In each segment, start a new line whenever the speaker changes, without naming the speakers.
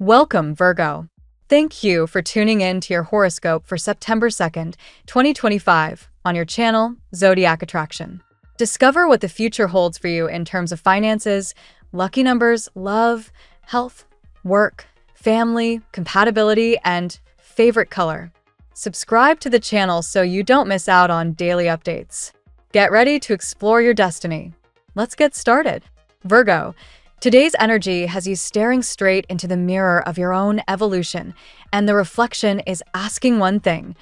Welcome, Virgo. Thank you for tuning in to your horoscope for September 2nd, 2025, on your channel, Zodiac Attraction. Discover what the future holds for you in terms of finances, lucky numbers, love, health, work, family, compatibility, and favorite color. Subscribe to the channel so you don't miss out on daily updates. Get ready to explore your destiny. Let's get started. Virgo, today's energy has you staring straight into the mirror of your own evolution, and the reflection is asking one thing.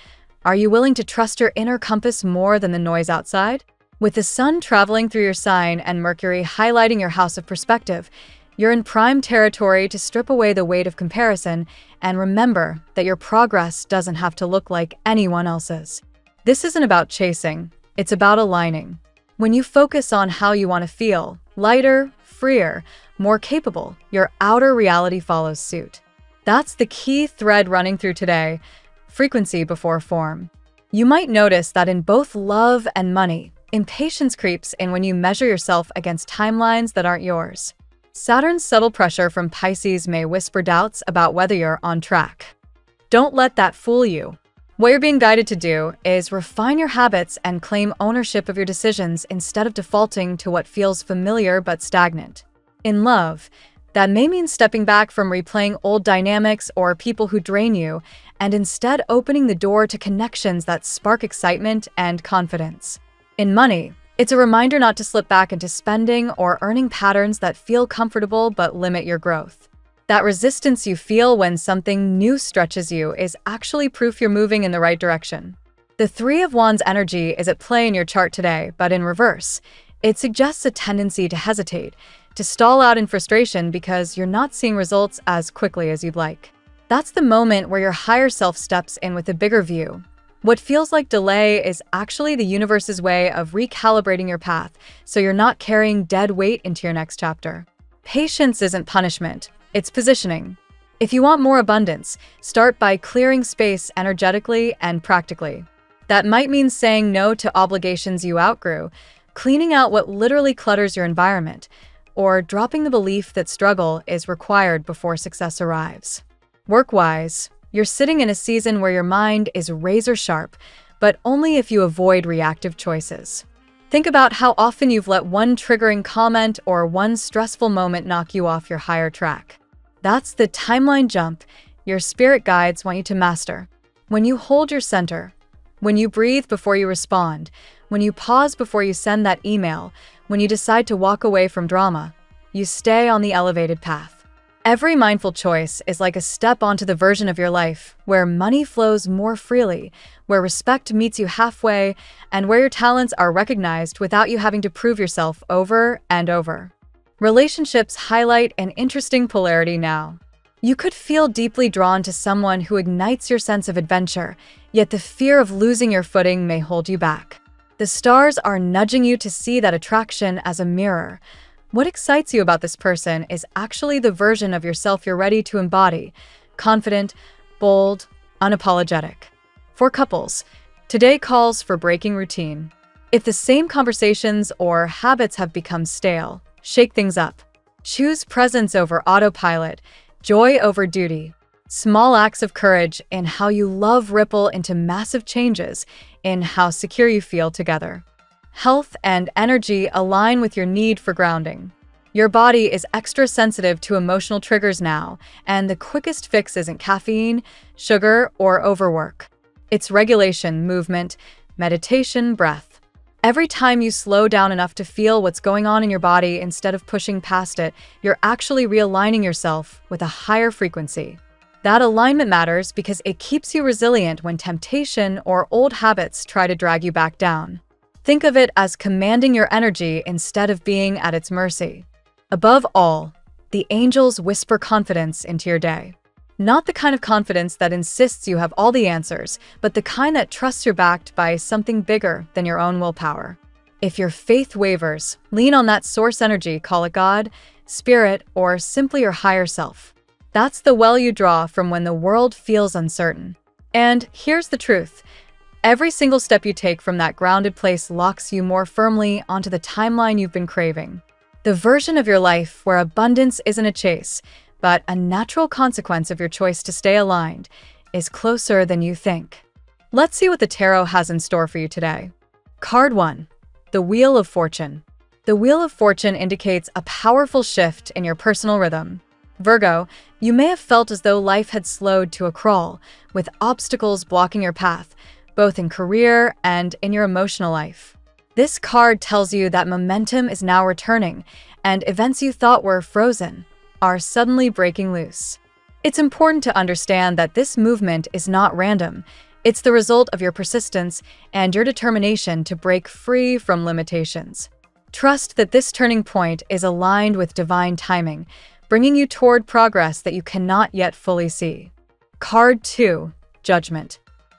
Are you willing to trust your inner compass more than the noise outside? With the sun traveling through your sign and Mercury highlighting your house of perspective, you're in prime territory to strip away the weight of comparison and remember that your progress doesn't have to look like anyone else's. This isn't about chasing, it's about aligning. When you focus on how you want to feel, lighter, freer, more capable, your outer reality follows suit. That's the key thread running through today: frequency before form. You might notice that in both love and money, impatience creeps in when you measure yourself against timelines that aren't yours. Saturn's subtle pressure from Pisces may whisper doubts about whether you're on track. Don't let that fool you. What you're being guided to do is refine your habits and claim ownership of your decisions instead of defaulting to what feels familiar but stagnant. In love, that may mean stepping back from replaying old dynamics or people who drain you and instead opening the door to connections that spark excitement and confidence. In money, it's a reminder not to slip back into spending or earning patterns that feel comfortable but limit your growth. That resistance you feel when something new stretches you is actually proof you're moving in the right direction. The Three of Wands energy is at play in your chart today, but in reverse. It suggests a tendency to hesitate, to stall out in frustration because you're not seeing results as quickly as you'd like. That's the moment where your higher self steps in with a bigger view. What feels like delay is actually the universe's way of recalibrating your path, so you're not carrying dead weight into your next chapter. Patience isn't punishment, it's positioning. If you want more abundance, start by clearing space energetically and practically. That might mean saying no to obligations you outgrew, cleaning out what literally clutters your environment, or dropping the belief that struggle is required before success arrives. Work-wise, you're sitting in a season where your mind is razor sharp, but only if you avoid reactive choices. Think about how often you've let one triggering comment or one stressful moment knock you off your higher track. That's the timeline jump your spirit guides want you to master. When you hold your center, when you breathe before you respond, when you pause before you send that email, when you decide to walk away from drama, you stay on the elevated path. Every mindful choice is like a step onto the version of your life where money flows more freely, where respect meets you halfway, and where your talents are recognized without you having to prove yourself over and over. Relationships highlight an interesting polarity now. You could feel deeply drawn to someone who ignites your sense of adventure, yet the fear of losing your footing may hold you back. The stars are nudging you to see that attraction as a mirror. What excites you about this person is actually the version of yourself you're ready to embody: confident, bold, unapologetic. For couples, today calls for breaking routine. If the same conversations or habits have become stale, shake things up. Choose presence over autopilot, joy over duty. Small acts of courage in how you love ripple into massive changes in how secure you feel together. Health and energy align with your need for grounding. Your body is extra sensitive to emotional triggers now, and the quickest fix isn't caffeine, sugar, or overwork. It's regulation, movement, meditation, breath. Every time you slow down enough to feel what's going on in your body instead of pushing past it, you're actually realigning yourself with a higher frequency. That alignment matters because it keeps you resilient when temptation or old habits try to drag you back down. Think of it as commanding your energy instead of being at its mercy. Above all, the angels whisper confidence into your day. Not the kind of confidence that insists you have all the answers, but the kind that trusts you're backed by something bigger than your own willpower. If your faith wavers, lean on that source energy, call it God, spirit, or simply your higher self. That's the well you draw from when the world feels uncertain. And here's the truth. Every single step you take from that grounded place locks you more firmly onto the timeline you've been craving. The version of your life where abundance isn't a chase, but a natural consequence of your choice to stay aligned is closer than you think. Let's see what the tarot has in store for you today. Card 1. The Wheel of Fortune. The Wheel of Fortune indicates a powerful shift in your personal rhythm. Virgo, you may have felt as though life had slowed to a crawl, with obstacles blocking your path, both in career and in your emotional life. This card tells you that momentum is now returning, and events you thought were frozen are suddenly breaking loose. It's important to understand that this movement is not random. It's the result of your persistence and your determination to break free from limitations. Trust that this turning point is aligned with divine timing, bringing you toward progress that you cannot yet fully see. Card 2. Judgment.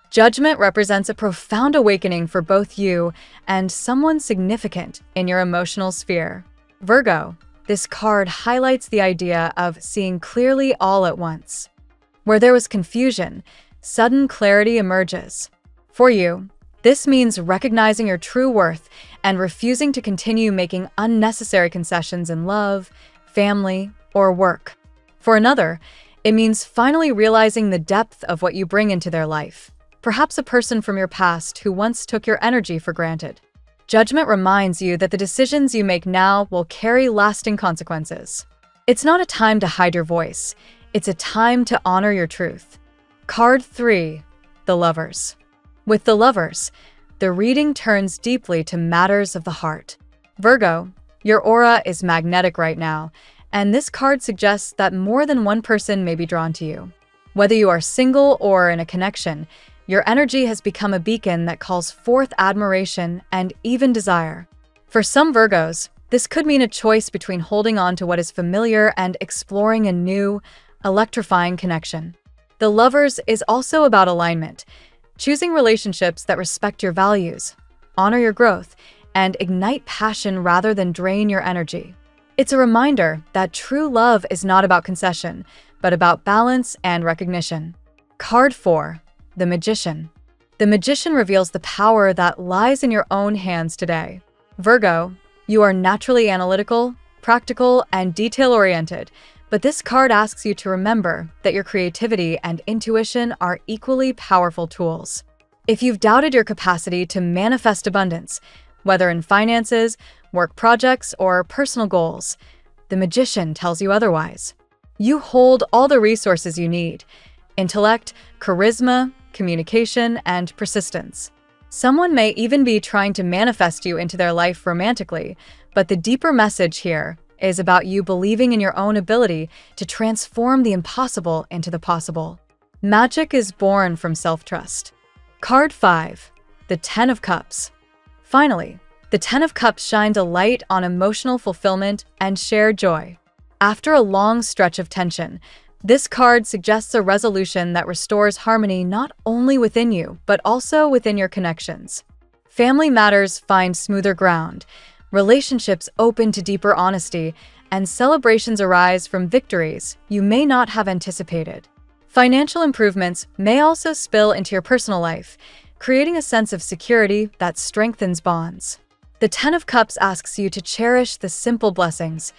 Judgment represents a profound awakening for both you and someone significant in your emotional sphere. Virgo, this card highlights the idea of seeing clearly all at once. Where there was confusion, sudden clarity emerges. For you, this means recognizing your true worth and refusing to continue making unnecessary concessions in love, family, or work. For another, it means finally realizing the depth of what you bring into their life, perhaps a person from your past who once took your energy for granted. Judgment reminds you that the decisions you make now will carry lasting consequences. It's not a time to hide your voice, it's a time to honor your truth. Card 3. The Lovers. With the Lovers, the reading turns deeply to matters of the heart. Virgo, your aura is magnetic right now, and this card suggests that more than one person may be drawn to you. Whether you are single or in a connection, your energy has become a beacon that calls forth admiration and even desire. For some Virgos, this could mean a choice between holding on to what is familiar and exploring a new, electrifying connection. The Lovers is also about alignment, choosing relationships that respect your values, honor your growth, and ignite passion rather than drain your energy. It's a reminder that true love is not about concession, but about balance and recognition. Card 4. The Magician. The Magician reveals the power that lies in your own hands today. Virgo, you are naturally analytical, practical, and detail-oriented, but this card asks you to remember that your creativity and intuition are equally powerful tools. If you've doubted your capacity to manifest abundance, whether in finances, work projects, or personal goals, the Magician tells you otherwise. You hold all the resources you need: intellect, charisma, communication, and persistence. Someone may even be trying to manifest you into their life romantically, but the deeper message here is about you believing in your own ability to transform the impossible into the possible. Magic is born from self-trust. Card 5. The Ten of Cups. Finally, the Ten of Cups shines a light on emotional fulfillment and shared joy. After a long stretch of tension, this card suggests a resolution that restores harmony not only within you, but also within your connections. Family matters find smoother ground, relationships open to deeper honesty, and celebrations arise from victories you may not have anticipated. Financial improvements may also spill into your personal life, creating a sense of security that strengthens bonds. The Ten of Cups asks you to cherish the simple blessings,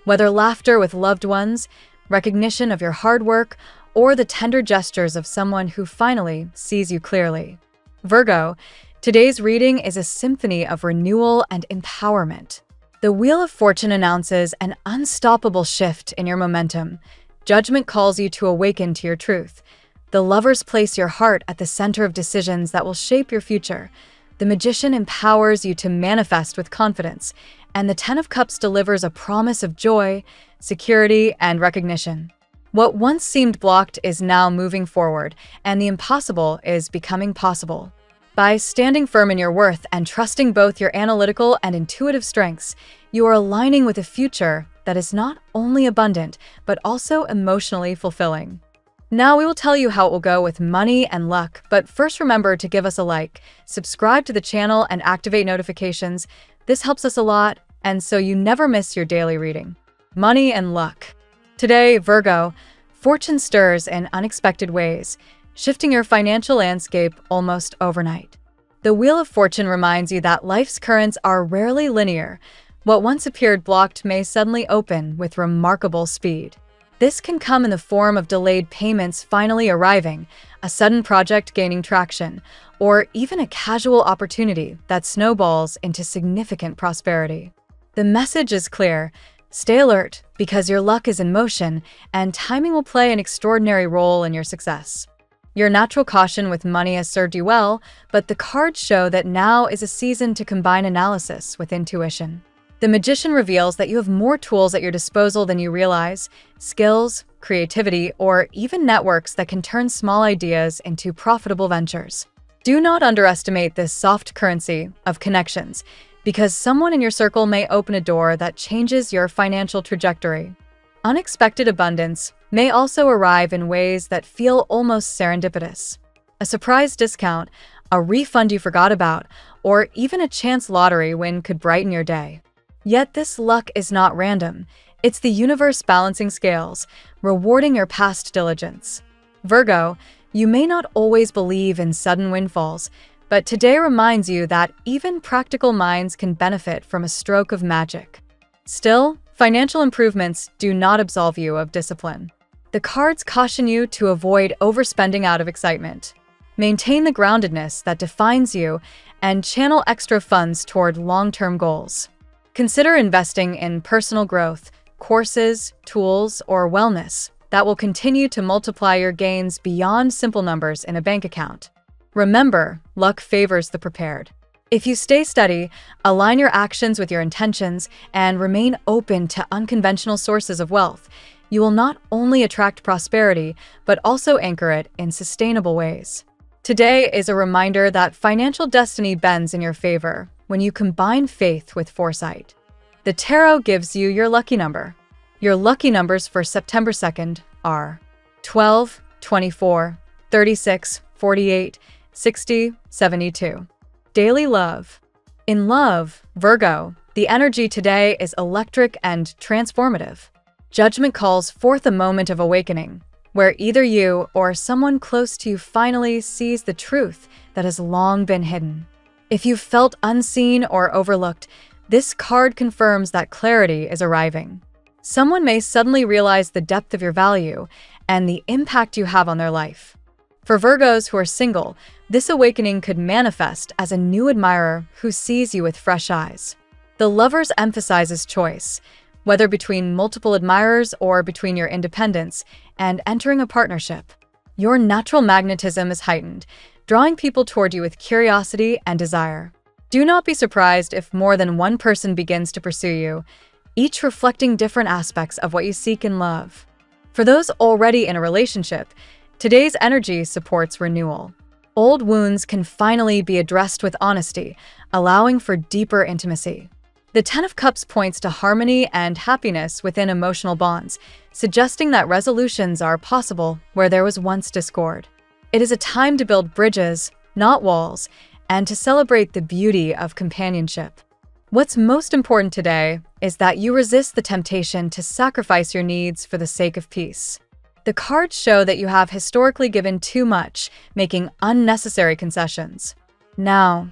whether laughter with loved ones, recognition of your hard work, or the tender gestures of someone who finally sees you clearly. Virgo, today's reading is a symphony of renewal and empowerment. The Wheel of Fortune announces an unstoppable shift in your momentum. Judgment calls you to awaken to your truth. The Lovers place your heart at the center of decisions that will shape your future. The Magician empowers you to manifest with confidence, and the Ten of Cups delivers a promise of joy, security, and recognition. What once seemed blocked is now moving forward, and the impossible is becoming possible. By standing firm in your worth and trusting both your analytical and intuitive strengths, you are aligning with a future that is not only abundant, but also emotionally fulfilling. Now we will tell you how it will go with money and luck, but first remember to give us a like, subscribe to the channel, and activate notifications. This helps us a lot, and so you never miss your daily reading. Money and luck. Today, Virgo, fortune stirs in unexpected ways, shifting your financial landscape almost overnight. The Wheel of Fortune reminds you that life's currents are rarely linear. What once appeared blocked may suddenly open with remarkable speed. This can come in the form of delayed payments finally arriving, a sudden project gaining traction, or even a casual opportunity that snowballs into significant prosperity. The message is clear. Stay alert, because your luck is in motion, and timing will play an extraordinary role in your success. Your natural caution with money has served you well, but the cards show that now is a season to combine analysis with intuition. The Magician reveals that you have more tools at your disposal than you realize: skills, creativity, or even networks that can turn small ideas into profitable ventures. Do not underestimate this soft currency of connections, because someone in your circle may open a door that changes your financial trajectory. Unexpected abundance may also arrive in ways that feel almost serendipitous. A surprise discount, a refund you forgot about, or even a chance lottery win could brighten your day. Yet this luck is not random. It's the universe balancing scales, rewarding your past diligence. Virgo, you may not always believe in sudden windfalls, but today reminds you that even practical minds can benefit from a stroke of magic. Still, financial improvements do not absolve you of discipline. The cards caution you to avoid overspending out of excitement. Maintain the groundedness that defines you and channel extra funds toward long-term goals. Consider investing in personal growth, courses, tools, or wellness that will continue to multiply your gains beyond simple numbers in a bank account. Remember, luck favors the prepared. If you stay steady, align your actions with your intentions, and remain open to unconventional sources of wealth, you will not only attract prosperity, but also anchor it in sustainable ways. Today is a reminder that financial destiny bends in your favor when you combine faith with foresight. The tarot gives you your lucky number. Your lucky numbers for September 2nd are 12, 24, 36, 48, 60, 72. Daily love. In love, Virgo, the energy today is electric and transformative. Judgment calls forth a moment of awakening, where either you or someone close to you finally sees the truth that has long been hidden. If you've felt unseen or overlooked, this card confirms that clarity is arriving. Someone may suddenly realize the depth of your value and the impact you have on their life. For Virgos who are single, this awakening could manifest as a new admirer who sees you with fresh eyes. The Lovers emphasizes choice, whether between multiple admirers or between your independence and entering a partnership. Your natural magnetism is heightened, drawing people toward you with curiosity and desire. Do not be surprised if more than one person begins to pursue you, each reflecting different aspects of what you seek in love. For those already in a relationship, today's energy supports renewal. Old wounds can finally be addressed with honesty, allowing for deeper intimacy. The Ten of Cups points to harmony and happiness within emotional bonds, suggesting that resolutions are possible where there was once discord. It is a time to build bridges, not walls, and to celebrate the beauty of companionship. What's most important today is that you resist the temptation to sacrifice your needs for the sake of peace. The cards show that you have historically given too much, making unnecessary concessions. Now,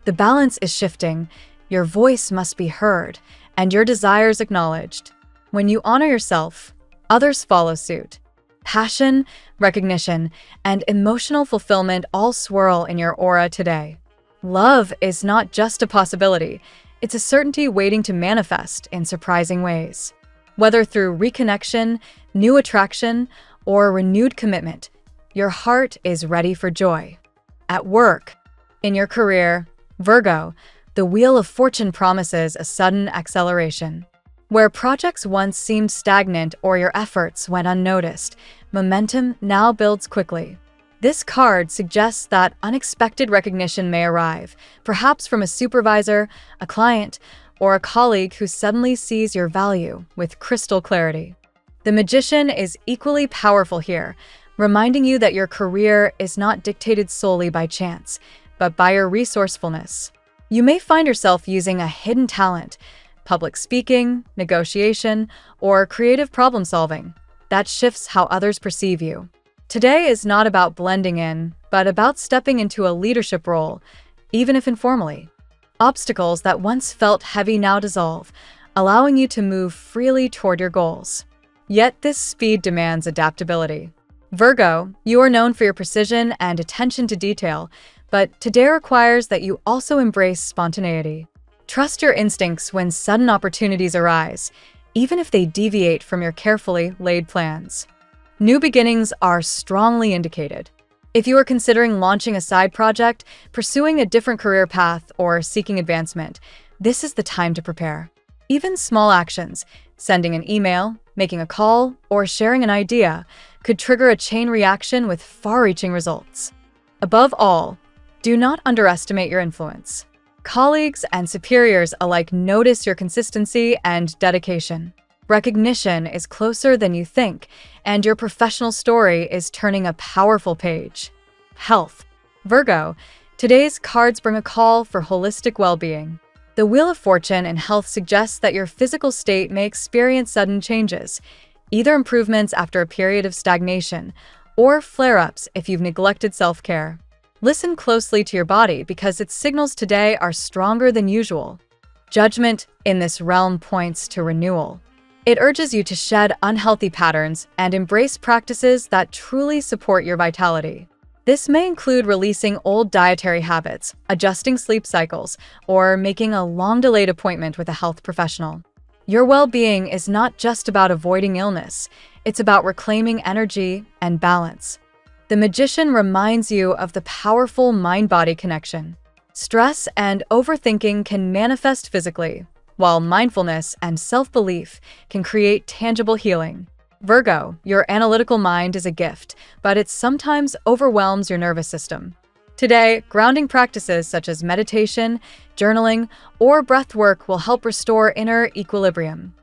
the balance is shifting. Your voice must be heard, and your desires acknowledged. When you honor yourself, others follow suit. Passion, recognition, and emotional fulfillment all swirl in your aura today. Love is not just a possibility, it's a certainty waiting to manifest in surprising ways. Whether through reconnection, new attraction, or renewed commitment, your heart is ready for joy. At work, in your career, Virgo, the Wheel of Fortune promises a sudden acceleration. Where projects once seemed stagnant or your efforts went unnoticed, momentum now builds quickly. This card suggests that unexpected recognition may arrive, perhaps from a supervisor, a client, or a colleague who suddenly sees your value with crystal clarity. The Magician is equally powerful here, reminding you that your career is not dictated solely by chance, but by your resourcefulness. You may find yourself using a hidden talent, public speaking, negotiation, or creative problem solving, that shifts how others perceive you. Today is not about blending in, but about stepping into a leadership role, even if informally. Obstacles that once felt heavy now dissolve, allowing you to move freely toward your goals. Yet this speed demands adaptability. Virgo, you are known for your precision and attention to detail, but today requires that you also embrace spontaneity. Trust your instincts when sudden opportunities arise, even if they deviate from your carefully laid plans. New beginnings are strongly indicated. If you are considering launching a side project, pursuing a different career path, or seeking advancement, this is the time to prepare. Even small actions, sending an email, making a call, or sharing an idea, could trigger a chain reaction with far-reaching results. Above all, do not underestimate your influence. Colleagues and superiors alike notice your consistency and dedication. Recognition is closer than you think, and your professional story is turning a powerful page. Health. Virgo, today's cards bring a call for holistic well-being. The Wheel of Fortune in health suggests that your physical state may experience sudden changes, either improvements after a period of stagnation, or flare-ups if you've neglected self-care. Listen closely to your body because its signals today are stronger than usual. Judgment in this realm points to renewal. It urges you to shed unhealthy patterns and embrace practices that truly support your vitality. This may include releasing old dietary habits, adjusting sleep cycles, or making a long-delayed appointment with a health professional. Your well-being is not just about avoiding illness, it's about reclaiming energy and balance. The Magician reminds you of the powerful mind-body connection. Stress and overthinking can manifest physically, while mindfulness and self-belief can create tangible healing. Virgo, your analytical mind is a gift, but it sometimes overwhelms your nervous system. Today, grounding practices such as meditation, journaling, or breath work will help restore inner equilibrium.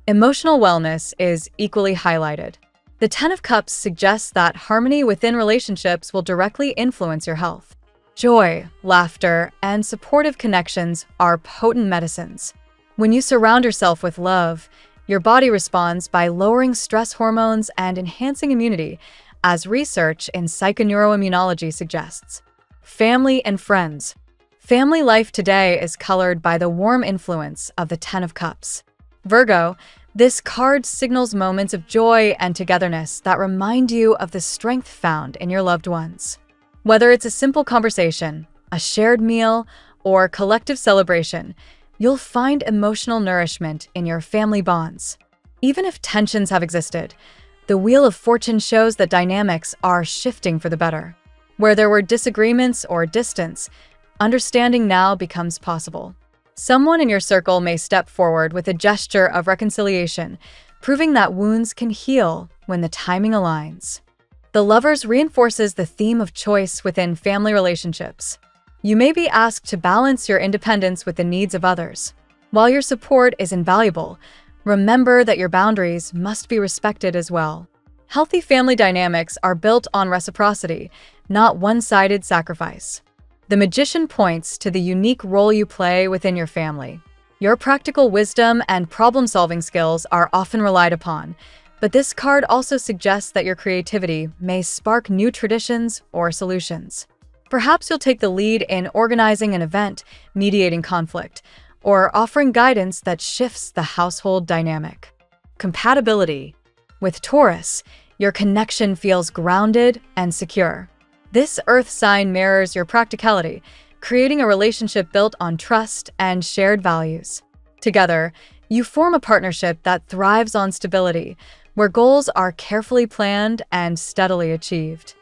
Emotional wellness is equally highlighted. The Ten of Cups suggests that harmony within relationships will directly influence your health. Joy, laughter, and supportive connections are potent medicines. When you surround yourself with love, your body responds by lowering stress hormones and enhancing immunity, as research in psychoneuroimmunology suggests. Family and friends. Family life today is colored by the warm influence of the Ten of Cups. Virgo, this card signals moments of joy and togetherness that remind you of the strength found in your loved ones. Whether it's a simple conversation, a shared meal, or collective celebration, you'll find emotional nourishment in your family bonds. Even if tensions have existed, the Wheel of Fortune shows that dynamics are shifting for the better. Where there were disagreements or distance, understanding now becomes possible. Someone in your circle may step forward with a gesture of reconciliation, proving that wounds can heal when the timing aligns. The Lovers reinforces the theme of choice within family relationships. You may be asked to balance your independence with the needs of others. While your support is invaluable, remember that your boundaries must be respected as well. Healthy family dynamics are built on reciprocity, not one-sided sacrifice. The Magician points to the unique role you play within your family. Your practical wisdom and problem-solving skills are often relied upon, but this card also suggests that your creativity may spark new traditions or solutions. Perhaps you'll take the lead in organizing an event, mediating conflict, or offering guidance that shifts the household dynamic. Compatibility. With Taurus, your connection feels grounded and secure. This earth sign mirrors your practicality, creating a relationship built on trust and shared values. Together, you form a partnership that thrives on stability, where goals are carefully planned and steadily achieved.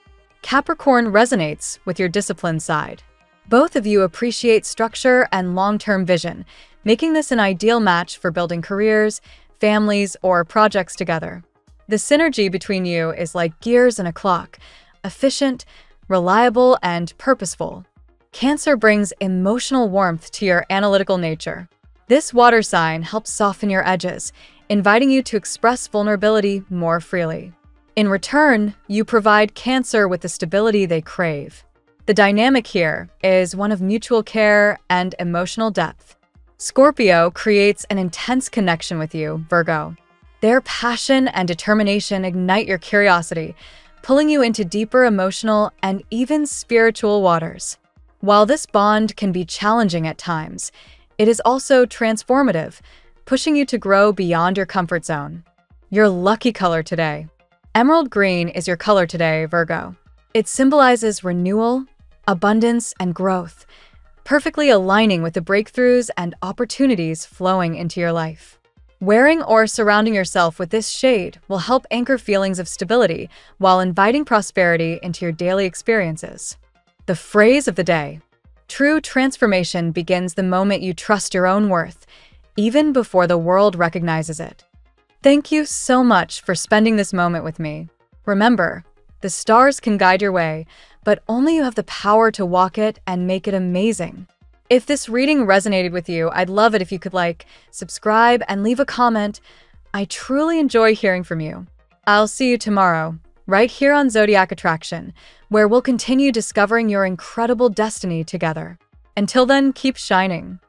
Capricorn resonates with your disciplined side. Both of you appreciate structure and long-term vision, making this an ideal match for building careers, families, or projects together. The synergy between you is like gears in a clock, efficient, reliable, and purposeful. Cancer brings emotional warmth to your analytical nature. This water sign helps soften your edges, inviting you to express vulnerability more freely. In return, you provide Cancer with the stability they crave. The dynamic here is one of mutual care and emotional depth. Scorpio creates an intense connection with you, Virgo. Their passion and determination ignite your curiosity, pulling you into deeper emotional and even spiritual waters. While this bond can be challenging at times, it is also transformative, pushing you to grow beyond your comfort zone. Your lucky color today. Emerald green is your color today, Virgo. It symbolizes renewal, abundance, and growth, perfectly aligning with the breakthroughs and opportunities flowing into your life. Wearing or surrounding yourself with this shade will help anchor feelings of stability while inviting prosperity into your daily experiences. The phrase of the day. True transformation begins the moment you trust your own worth, even before the world recognizes it. Thank you so much for spending this moment with me. Remember, the stars can guide your way, but only you have the power to walk it and make it amazing. If this reading resonated with you, I'd love it if you could subscribe, and leave a comment. I truly enjoy hearing from you. I'll see you tomorrow, right here on Zodiac Attraction, where we'll continue discovering your incredible destiny together. Until then, keep shining.